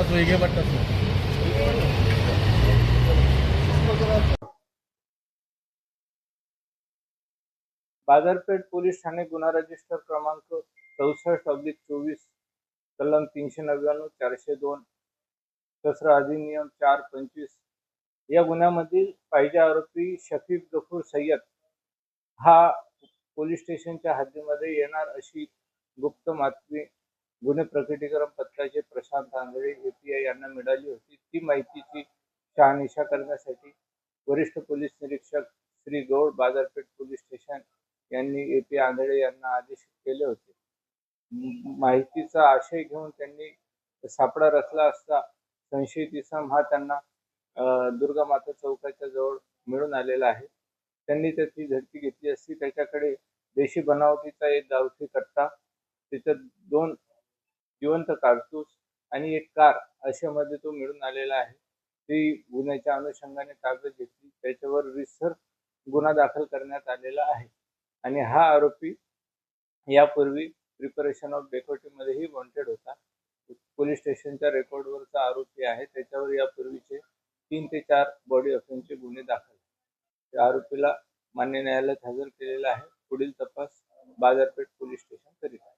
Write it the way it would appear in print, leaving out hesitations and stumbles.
बस वेगळे पडतात. बाजारपेठ पोलीस ठाणे गुन्हा रजिस्टर क्रमांक 64/24 कलम 399 402 शस्त्र अधिनियम 425 या गुन्ह्यामधील पाहिजे आरोपी शफीक गफूर सय्यद हा पोलीस स्टेशनच्या हद्दीमध्ये येणार अशी गुप्त माहिती गुन्हे प्रकटीकरण पथकाचे प्रशांत आंधळे एपीआय यांना मिळाली होती. ती माहितीची शहानिशा करण्यासाठी वरिष्ठ पोलीस निरीक्षक श्री गौड बाजारपेठ पोलीस स्टेशन यांनी एपी आंधळे यांना आदेश केले होते. माहितीचा आशय घेऊन त्यांनी सापळा रचला असता संशयित इसम हा त्यांना दुर्गामाता चौकाच्या जवळ मिळून आलेला आहे. त्यांनी त्याची झडती घेतली असती. त्याच्याकडे देशी बनावटीचा एक गावठी कट्टा, त्याच्यात 2 जिवंत कारतूस आणि एक कार अशामध्ये तो मिळून आलेला आहे. ती गुन्ह्याच्या अनुषंगाने ताब्यात घेतली. त्याच्यावर रितसर गुन्हा दाखल करण्यात आलेला आहे आणि हा आरोपी यापूर्वी प्रिपरेशन ऑफ डेकोटीमध्येही वॉन्टेड होता. पोलीस स्टेशनच्या रेकॉर्डवरचा आरोपी आहे. त्याच्यावर यापूर्वीचे 3 ते 4 बॉडी ऑफेन्सचे गुन्हे दाखल. त्या आरोपीला मान्य न्यायालयात हजर केलेला आहे. पुढील तपास बाजारपेठ पोलीस स्टेशन करीत आहे.